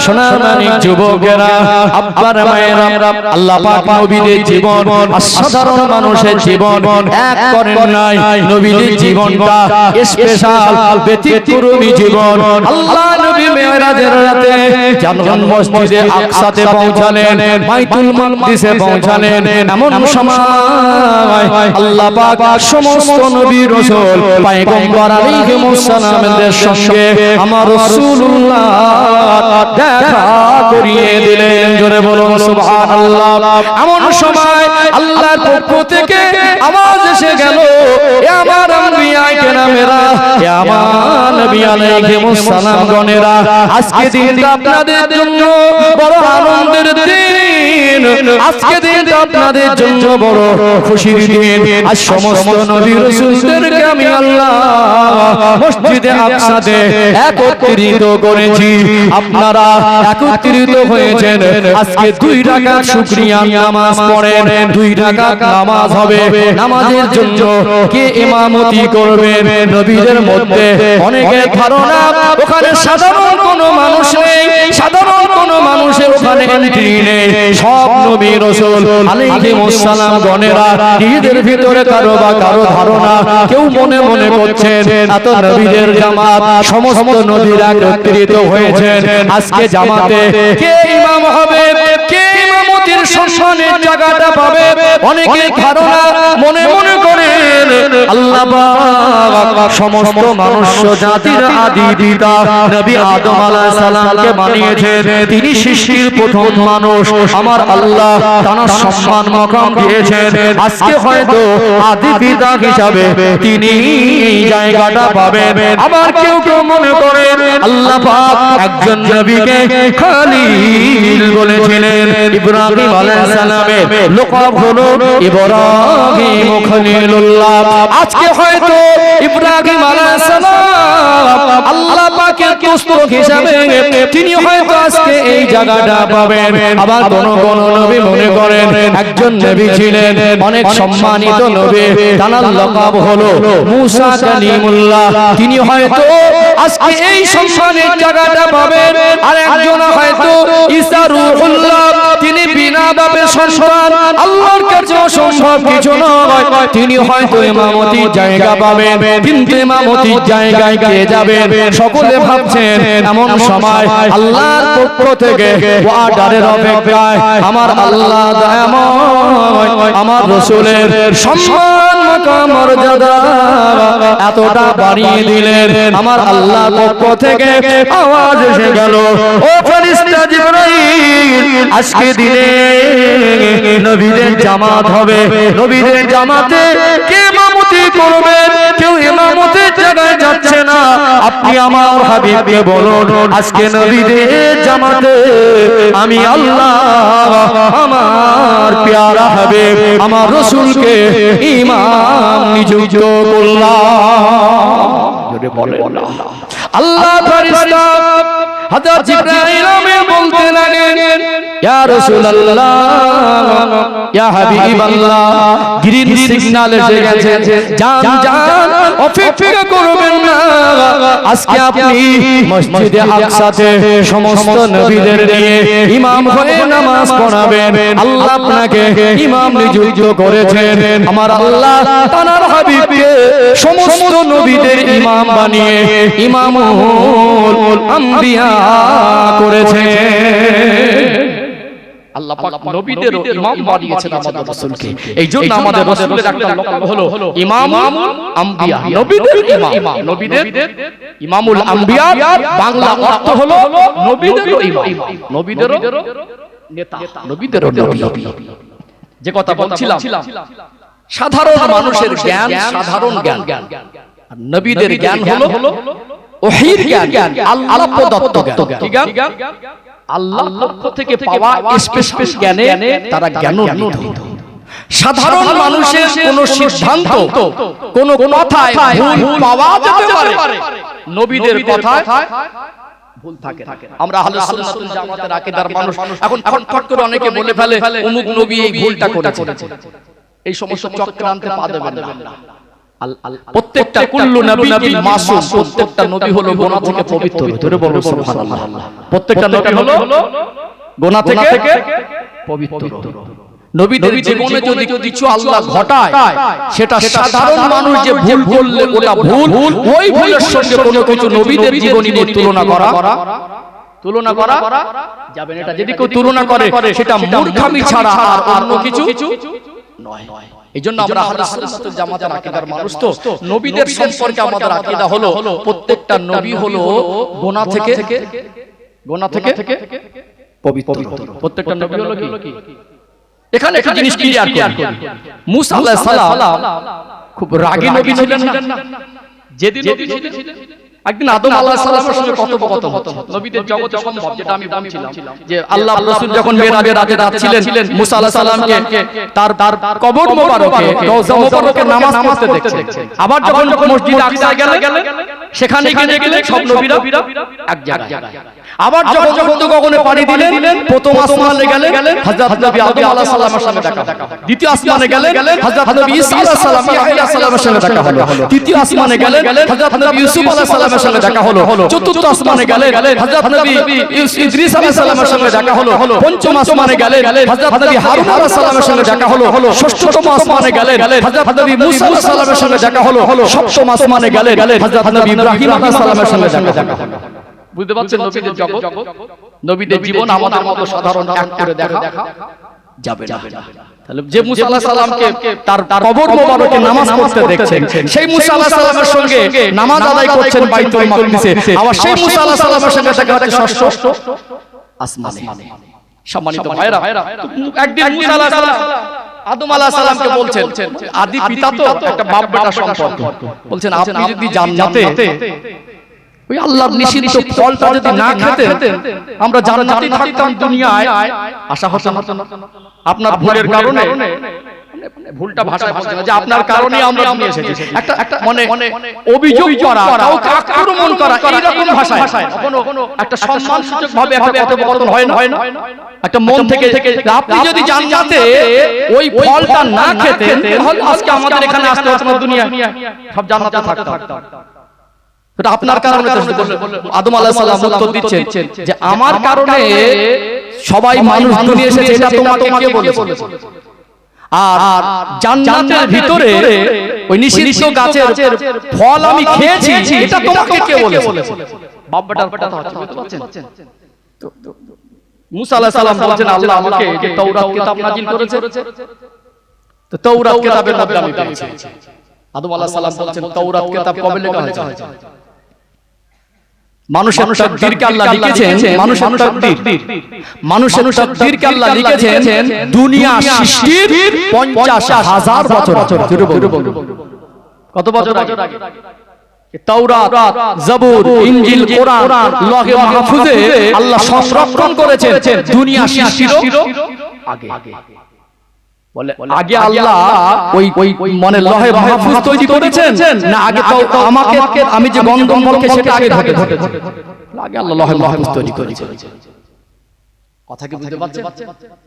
সোনার মানিক যুবকেরা, আব্বার মায়েরা, আল্লাহ পাক নবীদের জীবন আর সাধারণ মানুষের জীবন এক করেন নাই। নবীদের জীবনটা স্পেশাল, ব্যতিক্রমী জীবন। আল্লাহ নবী মেরাজের রাতে জান্নাত মসজিদে আকসাতে পৌঁছালেন, বাইতুল মাকদিসে পৌঁছালেন। এমন সময় আল্লাহ পাক সমস্ত নবী রাসূল পয়গম্বর আলাইহিস সালামদের সঙ্গে আমার রাসূলুল্লাহ দেখা করিয়ে দিলেন। জোরে বলুন সুবহানাল্লাহ। এমন সময় আল্লাহর পক্ষ থেকে আওয়াজ এসে গেল, এ আমার আম্বিয়া কেরামেরা, এ আমার নবী আলাইহিস সালাম গণেরা, আজকে দিনটা আপনাদের জন্য বড় আনন্দের দিন, আজকে দিনটা আপনাদের জন্য বড় খুশির দিন। আজ সমস্ত নবী রাসূলদেরকে আমি আল্লাহ মসজিদে আকসাতে একত্রিত করেছি। আপনারা একত্রিত হয়েছেন, আজকে 2 রাকাত শুকরিয়া নামাজ পড়েন। 2 রাকাত নামাজ হবে, নামাজের জন্য কে ইমামতি করবেন? নবীদের মধ্যে অনেকের ধারণা ওখানে সাধারণ কোনো মানুষ নেই, সাধারণ কোনো মানুষের ওখানে এন্ট্রি নেই। সব নবী রাসূল আলাইহিস সালাম গণেরা নিজেদের ভিতরে কারো ধারণা, কেউ মনে মনে করছেন এত নবীদের জামাত, সমস্ত নবীরা একত্রিত হয়েছেন। আজকে জামাতে কে ইমাম হবে, কে ইমামতির সম্মানের জায়গাটা পাবে? অনেকে ধারণা মনে মনে করেন আল্লাহ পাক সমস্ত মনুষ্য জাতির আদি পিতা নবী আদম আলাইহিস সালামকে বানিয়েছেন। তিনি সৃষ্টির প্রথম মানুষ। আমার আল্লাহ তার সম্মান মাকাম দিয়েছেন। আজকে হয়তো আদি পিতা হিসাবে তিনি এই জায়গাটা পাবেন। আবার কেউ কেউ মনে করেন আল্লাহ পাক একজন নবীকে খলিল বলেছিলেন। ইব্রাহিম আলাইহিস সালামের লকাব হলো ইব্রাহিম খলিলুল্লাহ। আজকে হয়তো ইব্রাহিম আলাইহিস সালাম আল্লাহ পাকের দোস্ত হিসাবে তিনি হয়তো আজকে এই জায়গাটা পাবেন। আবার কোন নবী মনে করেন একজন নবী ছিলেন অনেক সম্মানিত নবী, তার লকাব হলো মুসা কালিমুল্লাহ। তিনি হয়তো আজকে এই সম্মানের জায়গাটা পাবেন। আর একজন হয়তো ঈসা রূহুল্লাহ, তিনি বিনা বাপের সন্তান, আল্লাহর কাছে অসম্ভব কিছু নয়, তিনি হয়তো ইমামতির জায়গা পাবেন। কিন্তু ইমামতির জায়গায় কে যাবেন? সকলে ভাবছেন এমন সময় আল্লাহর পক্ষ থেকে ওয়ার্ডারের অপেক্ষায় আমার আল্লাহ দয়াময় আমার রাসূলের সম্মান মাকাম মর্যাদা এতটা বাড়িয়ে দিলেন। আমার আল্লাহর পক্ষ থেকে আওয়াজ এসে গেল, ও ফেরেশতা জিবরাইল, আজকে দিনে নবীদের জামাত হবে। নবীদের জামাতে কে ইমামতি করবেন? কেউ ইমামতের জায়গায় যাচ্ছে না। আপনি আমার হাবিবকে বলুন, আজকে নবীদের জামাতে আমি আল্লাহ আমার প্যারা হাবিব আমার রাসূলকে ইমাম নিযুক্ত করলাম। যদি বলেন আল্লাহ ফেরেশতা হযরত জিবরাইল আমিন বলতে লাগলেন, ইয়া রাসূলুল্লাহ, ইয়া হাবিবাল্লাহ, গ্রিন সিগন্যাল এসে গেছে, যান যান, অপেক্ষা করবেন না। আজকে আপনি মসজিদে আকসাতে সমস্ত নবীদের নিয়ে ইমাম হয়ে নামাজ পড়াবেন। আল্লাহ আপনাকে ইমাম নিযুক্ত করেছেন। আমার আল্লাহ তার হাবিবকে সমস্ত নবীদের ইমাম বানিয়ে ইমামুল আম্বিয়া করেছেন। আল্লাহ পাক নবীদের ইমাম বানিয়েছেন আমাদের রাসূলকে। এইজন্য আমাদের রাসূলের একটা লকাব হলো ইমামুল আম্বিয়া, নবীদের ইমাম। নবীদের ইমামুল আম্বিয়া বাংলা অর্থ হলো নবীদের ইমাম, নবীদের নেতা, নবীদের নবী। যে কথা বলছিলাম সাধারণ মানুষের জ্ঞান, সাধারণ জ্ঞান, আর নবীদের জ্ঞান হলো ওহীর জ্ঞান, আল্লাহ প্রদত্ত জ্ঞান। কি জ্ঞান? আল্লাহর পক্ষ থেকে পাওয়া স্পেশাল জ্ঞানে তারা জ্ঞানান্বিত। সাধারণ মানুষের কোন সিদ্ধান্ত, কোন কথায় ভুল পাওয়া যেতে পারে, নবীদের কথায় ভুল থাকে না। আমরা আহলে সুন্নাত ওয়াল জামাতের আকীদার মানুষ এখন ফটফট করে অনেকে বলে ফেলে অমুক নবী এই ভুলটা করেছে। এই সমস্ত চক্রান্তে পা দেবেন না। প্রত্যেকটা কুল্লু নবী মাসুম, প্রত্যেকটা নবী হলো গুনাহ থেকে পবিত্র। ধরে বলুন সুবহানাল্লাহ। প্রত্যেকটা নবী হলো গুনাহ থেকে পবিত্র। নবীদের জীবনে যদি কিছু আল্লাহ ঘটায়, সেটা সাধারণ মানুষ যে ভুল করলে ওটা ভুল, ওই ভুলের সঙ্গে কোনো কিছু নবীদের জীবনী নিয়ে তুলনা করা যাবে না। এটা যদি কেউ তুলনা করে সেটা মূর্খামি ছাড়া আর অন্য কিছু নয়। এইজন্য আমরা আহলে সুন্নাত ওয়াল জামাতের আকীদার মানুষ, তো নবীদের সম্পর্কে আমাদের আকীদা হলো প্রত্যেকটা নবী হলো গুনাহ থেকে পবিত্র। প্রত্যেকটা নবী হলো কি? এখানে একটা জিনিস ক্লিয়ার করি। মুসা আলাইহিস সালাম খুব রাগী নবী ছিলেন না? যেদিন নবী ছিলেন, একদিন আদম আলাইহিস সালামের সঙ্গে কথোপকথন হচ্ছে। নবীদের জগতে সম্ভব, যেটা আমি বলছিলাম যে আল্লাহ রাসূল যখন মেরাজের রাতে যাচ্ছিলেন, মুসা আলাইহিস সালামকে তার কবর মোবারকে, রওজা মোবারকে নামাজ পড়তে দেখছেন। আবার যখন মসজিদে আকসা গেলেন, সেখানে গেলে সব নবীরা এক জায়গায়। আবার যখন গগনে পাড়ি দিলেন, প্রথম আসমানে গেলেন হযরত নবী আদম আলাইহিস সালামের সঙ্গে দেখা হলো। দ্বিতীয় আসমানে গেলেন হযরত নবী ঈসা আলাইহিস সালাম, ইয়া আলাইহিস সালামের সঙ্গে দেখা হলো। তৃতীয় আসমানে গেলেন হযরত নবী ইউসুফ আলাইহিস সালামের সঙ্গে দেখা হলো। চতুর্থ আসমানে গেলেন হযরত নবী ইদ্রিস আলাইহিস সালামের সঙ্গে দেখা হলো। পঞ্চম আসমানে গেলেন হযরত নবী হারুন আলাইহিস সালামের সঙ্গে দেখা হলো। ষষ্ঠতম আসমানে গেলেন হযরত নবী মুসা আলাইহিস সালামের সঙ্গে দেখা হলো। সপ্তম আসমানে গেলেন হযরত নবী ইব্রাহিম আলাইহিস সালামের সঙ্গে দেখা হলো। বুঝতে পারছেন নবীদের জগৎ, নবীদের জীবন আমাদের মতো সাধারণ এক করে দেখা যাবে না। তাহলে যে মুসা আলাইহিস সালামকে তার কবর মোবারকে নামাজ পড়তে দেখছেন, সেই মুসা আলাইহিস সালামের সঙ্গে নামাজ আদায় করছেন বাইতুল মাকদিসে, আবার সেই মুসা আলাইহিস সালামের সঙ্গে দেখা হচ্ছে ষষ্ঠ আসমানে। সম্মানিত ভাইরা, একদিন মুসা আলাইহিস সালাম আদম আলাইহিস সালামকে বলছেন, আদি পিতা তো একটা বাপ বেটা সম্পর্ক, বলছেন আপনি যদি জান্নাতে ওই আল্লাহর নিষিদ্ধ ফলটা যদি না খেতেন, আমরা জান্নাতে থাকতাম, দুনিয়ায় আশা হতো না। আপনার ভুলের কারণে, ভুলটা ভাষায় বলছে না যে আপনার কারণে আমরা দুনিয়া এসেছি, একটা মানে অভিযোগ করা, কাউকে আক্রমণ করা, এইরকম ভাষায় কোনো একটা সম্মানসূচক ভাবে একটা কথোপকথন হয় না। একটা মন থেকে আপনি যদি জান্নাতে ওই ফলটা না খেতেন, তাহলে আজকে আমাদের এখানে আসতে হতো না, দুনিয়া সব জান্নাতে থাকতাম। এটা আপনার কারণে। আদম আলাইহিস সালাম উত্তর দিচ্ছেন যে আমার কারণে সবাই মানুষ দুনিয়া এসেছে, এটা তোমাকে কে বলেছে? আর জান্নাতের ভিতরে ওই নিষিদ্ধ গাছের ফল আমি খেয়েছি, এটা তোমাকে কে বলেছে? বাপটার কথা হচ্ছে, বুঝতে পারছেন? মুসা আলাইহিস সালাম বলছেন আল্লাহ আমাকে যে তাওরাত কিতাব নাযিল করেছে, তো তাওরাত কিতাবের মধ্যে আমি পেয়েছি। আদম আলাইহিস সালাম বলছেন তাওরাত কিতাব কবে লেখা হয়েছে? মানুষের তাকদীরকে আল্লাহ লিখেছেন, মানুষের তাকদীরকে আল্লাহ লিখেছেন দুনিয়া সৃষ্টির 50,000 বছর আগে। কত বছর আগে? তাওরাত, জবুর, ইনজিল, কোরআন লৌহে মাহফুজে আল্লাহ সংরক্ষণ করেছেন দুনিয়া সৃষ্টির আগে। বলে আগে আল্লাহ ওই মানে লৌহে মাহফুজ তৈরি করেছেন না আগে তো আমাকে আমি যে গন্ধম বলকে সেটা আগে ঘটেছে? আগে আল্লাহ লৌহে মাহফুজ তৈরি করেছেন। কথা কি বুঝতে পারছেন?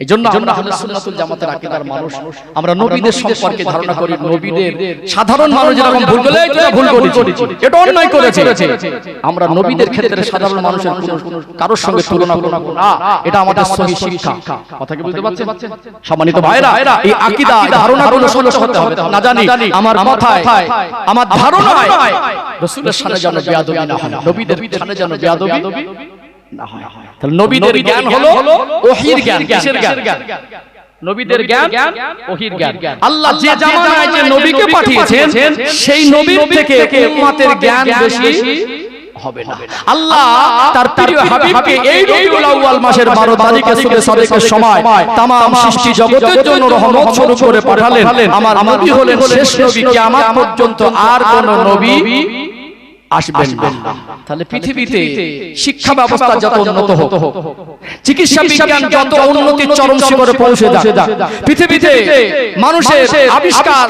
এইজন্য আমরা আহলে সুন্নাত ওয়াল জামাতের আকীদার মানুষ, আমরা নবীদের সম্পর্কে ধারণা করি, নবীদের সাধারণ মানুষ যেরকম ভুল করে এটা ভুল করেছে, এটা অন্যায় করেছে, আমরা নবীদের ক্ষেত্রে সাধারণ মানুষের কোনো কারোর সঙ্গে তুলনা করব না। এটা আমাদের সহিহ শিক্ষা। কথা কি বুঝতে পারছেন? সম্মানিত ভাইরা, এই আকীদা ধারণাগুলো ষোলশ হতে হবে। না জানি আমার কথায়, আমার ধারণায় রাসূলের শানে যেন বেয়াদবি না হয়, নবীদের শানে যেন বেয়াদবি না হয়। তাহলে নবীদের জ্ঞান হলো ওহীর জ্ঞান। কিসের জ্ঞান? নবীদের জ্ঞান ওহীর জ্ঞান। আল্লাহ যে জামানায় যে নবীকে পাঠিয়েছেন, সেই নবীর থেকে উম্মতের জ্ঞান বেশি হবে না। আল্লাহ তার প্রিয় হাবিবকে এই রবিউল আউয়াল মাসের 12 তারিখে সুবে সাদেকের সময় तमाम সৃষ্টি জগতের জন্য রহমত স্বরূপ করে পাঠালেন। আমার নবী হলেন শেষ নবী, কিয়ামত পর্যন্ত আর কোন নবী আসবেন না। তাহলে পৃথিবীতে শিক্ষা ব্যবস্থা যত উন্নত হোক, চিকিৎসা বিজ্ঞান যত উন্নতির চরম শিখরে পৌঁছে যাক, পৃথিবীতে মানুষের আবিষ্কার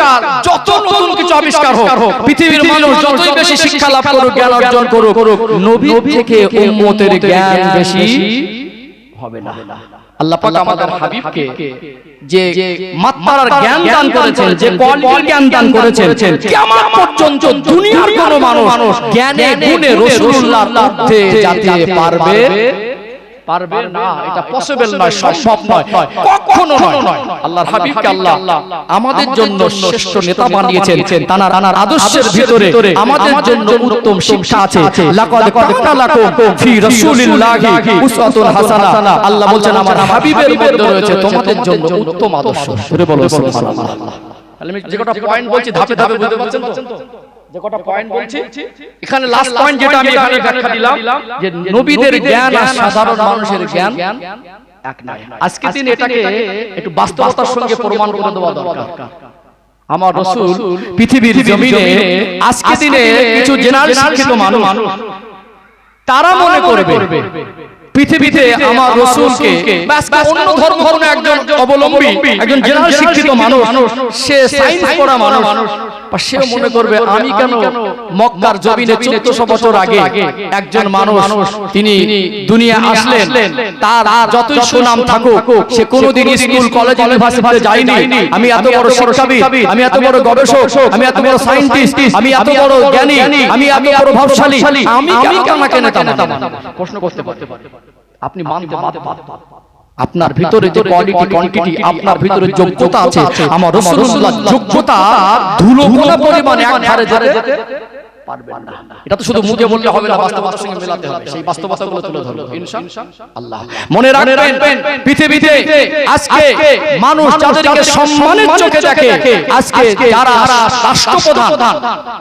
যত নতুন কিছু আবিষ্কার হোক, পৃথিবীর মানুষ যতই বেশি শিক্ষা লাভ করুক, জ্ঞান অর্জন করুক, নবী থেকে উম্মতের জ্ঞান বেশি হবে না। আল্লাহ পাক আমাদের হাবিবকে যে মাত্রার জ্ঞান দান করেছেন, যে কোয়ালিটির জ্ঞান দান করেছেন, কিয়ামত পর্যন্ত দুনিয়ার কোনো মানুষ জ্ঞানে গুণে রাসূলুল্লাহর ঊর্ধ্বে যেতে পারবে না। এটা পসিবল নয়, সম্ভব নয়, কখনো নয়। আল্লাহর হাবিবকে আল্লাহ আমাদের জন্য শ্রেষ্ঠ নেতা বানিয়েছেন। তার আদর্শের ভিতরে আমাদের জন্য উত্তম শিক্ষা আছে। লাকাদ কানা লাকুম ফি রাসূলিল্লাহি উসওয়াতুন হাসানাহ। আল্লাহ বলেন আমার হাবিবের মধ্যে রয়েছে তোমাদের জন্য উত্তম আদর্শ। জোরে বলো সুবহানাল্লাহ। আমি যে কটা পয়েন্ট বলছি ধাপে ধাপে বুঝতে পারছেন তো? যে কটা পয়েন্ট বলছি, এখানে লাস্ট পয়েন্ট যেটা আমি এখানে ব্যাখ্যা দিলাম যে নবীদের জ্ঞান আর সাধারণ মানুষের জ্ঞান এক নয়। আজকে দিন এটাকে একটু বাস্তবতার সঙ্গে প্রমাণ করে দেওয়া দরকার। আমার রাসূল পৃথিবীর জমিনে আজকে দিনে কিছু জেনারেল শিক্ষিত মানুষ তারা মনে করবে পৃথিবীতে আমার রাসূলকে অন্য ধর্ম কোন একজন অবলম্বী, একজন জেনারেল শিক্ষিত মানুষ, সে সায়েন্স পড়া মানুষ, সে মনে করবে আমি কেন মক্কার জমিনে 1400 বছর আগে একজন মানুষ তিনি দুনিয়া আসলেন, তার যতই সুনাম থাকুক সে কোনোদিন স্কুল কলেজ ইউনিভার্সিটিতে যায়নি, আমি এত বড় শিক্ষাবিদ, আমি এত বড় গবেষক, আমি এত বড় সায়েন্টিস্ট, আমি এত বড় জ্ঞানী, আমি এত বড় প্রভাবশালী, আমি কেন নেতা? প্রশ্ন করতে পারে। আপনি মানতে বাধ্য। আপনার ভিতরে যে কোয়ালিটি কোয়ান্টিটি, আপনার ভিতরে যোগ্যতা আছে, আমার রাসূলুল্লাহ যোগ্যতা ধুলোকণা পরিমাণ এক ধারে যেতে পারবেন না। এটা তো শুধু মুখে বললে হবে না, বাস্তবতার সঙ্গে মেলাতে হবে। সেই বাস্তবতাগুলো তুলে ধরব ইনশাআল্লাহ। মনে রাখবেন পৃথিবীতে আজকে মানুষ যাদেরকে সম্মানের চোখে দেখে, আজকে যারা রাষ্ট্রপ্রধান,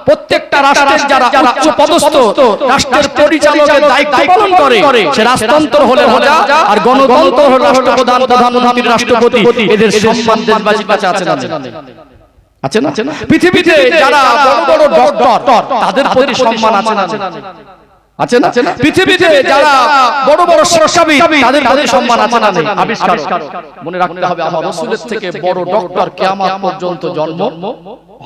প্রত্যেকটা রাষ্ট্রের যারা উচ্চ পদস্থ রাষ্ট্রের পরিচালকের দায়িত্ব পালন করে, সে রাষ্ট্রতন্ত্র হলে রাজা আর গণতন্ত্র হলে রাষ্ট্রপ্রধান, প্রধানমন্ত্রী, রাষ্ট্রপতি, এদের সম্মান দেশবাসীর কাছে আছে না? আছে না? পৃথিবীতে যারা বড় বড় ডক্টর তাদের প্রতি সম্মান আছে না? আছে না? পৃথিবীতে যারা বড় বড় শিক্ষাবিদ তাদের প্রতি সম্মান আছে না? আবিষ্কার। মনে রাখতে হবে আমার রাসূলের থেকে বড় ডক্টর কিয়ামত পর্যন্ত জন্ম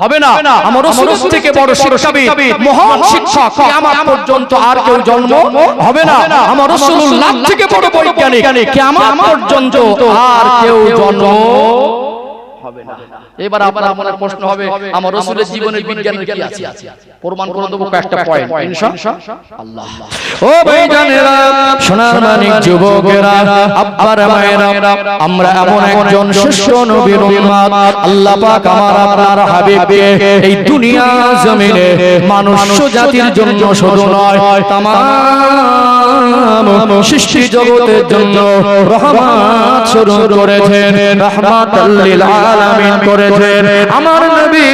হবে না। আমার রাসূলের থেকে বড় শিক্ষাবিদ, মহান শিক্ষক কিয়ামত পর্যন্ত আর কেউ জন্ম হবে না। আমার রাসূলুল্লাহ থেকে বড় বৈজ্ঞানিক কিয়ামত পর্যন্ত আর কেউ জন্ম হবে না। এবার আপনার মনে প্রশ্ন হবে আমার রাসূলের জীবনের বিজ্ঞানের কি আছে? প্রমাণ করে দেব কয়েকটা পয়েন্ট ইনশাআল্লাহ। ও ভাইজানেরা, সোনার মানিক যুবকেরা, আব্বার মায়েরা, আমরা এমন একজন শ্রেষ্ঠ নবীর উম্মত, আল্লাহ পাক আমার আপনার হাবিবকে এই দুনিয়া জমিনে মানুষ জাতির জন্য শুধু নয়, তামাম সৃষ্টি জগতের জন্য রহমত স্বরূপ করেছেন, রাহমাতাল লিল আলামিন করেছেন। আমার নবী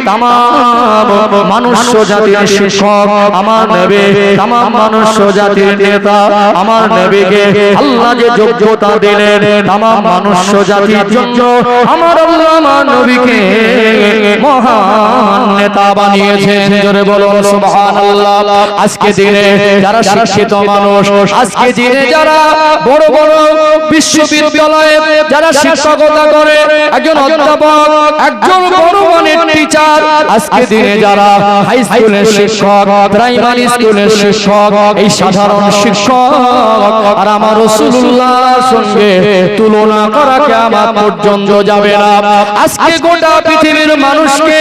তামাম মানুষ জাতির শিক্ষক, আমার নবী তামাম মানুষ জাতির নেতা, আমার নবীকে আল্লাহ যে যোগ্যতা দিলেন তামাম মানুষ জাতির জন্য, আমার আল্লাহ আমার নবীকে মহান নেতা বানিয়েছেন। জোরে বলুন সুবহানাল্লাহ। আজকে দিনে যারা শিক্ষিত মানুষ, আজকে দিনে যারা বড় বড় বিশ্ববিদ্যালয়ে যারা শিক্ষকতা করে, একজন অধ্যাপক, একজন বড় মানের টিচার, আজকে দিনে যারা হাই স্কুলের শিক্ষক, প্রাইমারি স্কুলের শিক্ষক, এই সাধারণ শিক্ষক আর আমার রাসূলুল্লাহর সঙ্গে তুলনা করা কিয়ামত পর্যন্ত যাবে না। আজকে গোটা পৃথিবীর মানুষকে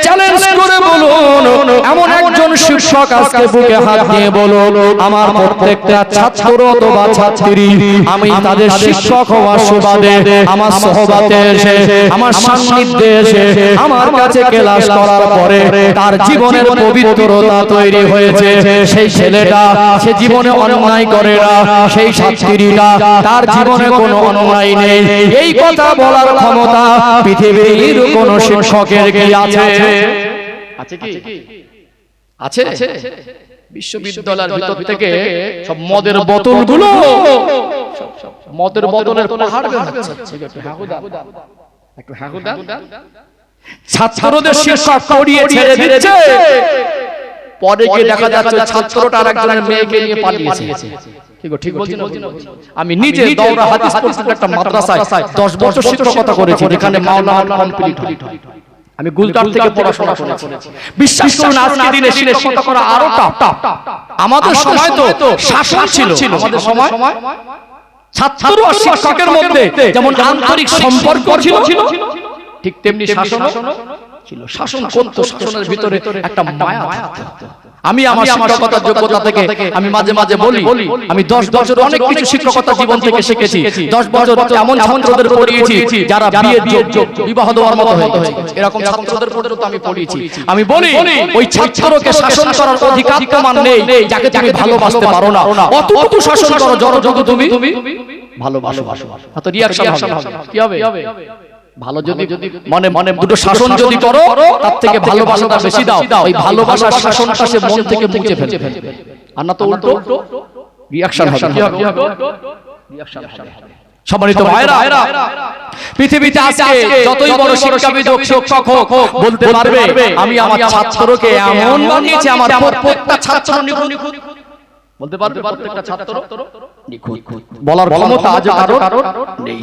চ্যালেঞ্জ করে বলুন, এমন একজন শিক্ষক আজকে বুকে হাত দিয়ে বলুন, আমার প্রত্যেকটা ছাত্র অথবা ছাত্রী, আমি তাদের শিক্ষক হওয়ার সুবাদে আমার সহবাতে এসে, আমার সান্নিধ্যে এসে, আমার কাছে ক্লাস করার পরে তার জীবনের পবিত্রতা তৈরি হয়েছে, সেই ছেলেটা সে জীবনে অন্যায় করে না, সেই ছাত্রীটা তার জীবনে কোনো অন্যায় নেই, এই কথা বলার ক্ষমতা পৃথিবীর কোন শিক্ষকের কি আছে? আছে কি? আছে? বিশ্ববিদ্যালয়ের ভিতর থেকে সব মদের বোতলগুলো, মদের বোতলের পাহাড় বের হচ্ছে। একটু হাগুদা ছাত্রদের শিক্ষক করিয়ে ছেড়ে দিচ্ছে, পরে গিয়ে দেখা যাচ্ছে ছাত্রটা আরেকজনের মেয়েকে নিয়ে পালিয়েছে। ঠিক বলছি না? আমি নিজে দৌড়া হাদিস পড়তে একটা মাদ্রাসায় 10 বছর শিক্ষকতা করেছি, যেখানে মাওলানা কমপ্লিট হয়। আমি গুলতার থেকে পড়াশোনা করেছি। বিশ্বাস করুন আজকে দিনে শিক্ষকতা করা আরো টাফ। আমাদের সময় তো শাসন ছিল, আমাদের সময় ছাত্র আর শিক্ষকের মধ্যে যেমন আন্তরিক সম্পর্ক ছিল, ঠিক তেমনি শাসন ছিল। শাসন করত, শাসনের ভিতরে একটা মায়া থাকতো। আমি আমার শিক্ষকতার যোগ্যতা থেকে আমি মাঝে মাঝে বলি, আমি 10 বছর অনেক কিছু শিক্ষকতা জীবন থেকে শিখেছি। 10 বছর এমন ছাত্রদের পড়িয়েছি যারা বিয়ের যোগ্য, বিবাহ দেওয়ার মতো হয়ে গেছে, এরকম ছাত্রদের পর্যন্ত আমি পড়িয়েছি। আমি বলি ওই ছাত্রকে শাসন করার অধিকার তোমার নেই যাকে তুমি ভালোবাসতে পারো না, অতটুকু শাসন করো যতটুকু তুমি ভালোবাসো। তো রিঅ্যাকশন হবে, কি হবে? ভালো যদি মনে মনে দুটো শাসন যদি করো, তার থেকে ভালোবাসাটা বেশি দাও, ওই ভালোবাসার শাসনটা সে মন থেকে মুছে ফেলবে। আর না তো উল্টো রিঅ্যাকশন হবে। কি হবে? রিঅ্যাকশন হবে। সম্মানিত ভাইরা, পৃথিবীতে আজকে যতই বড় শিক্ষাবিদ শিক্ষক হোক বলতে পারবে আমি আমার ছাত্রকে এমন বানিয়েছি, আমার প্রত্যেকটা ছাত্র নিখুঁত। বলতে পারবে প্রত্যেকটা ছাত্র নিখুঁত, বলার ক্ষমতা আজ কারোর নেই।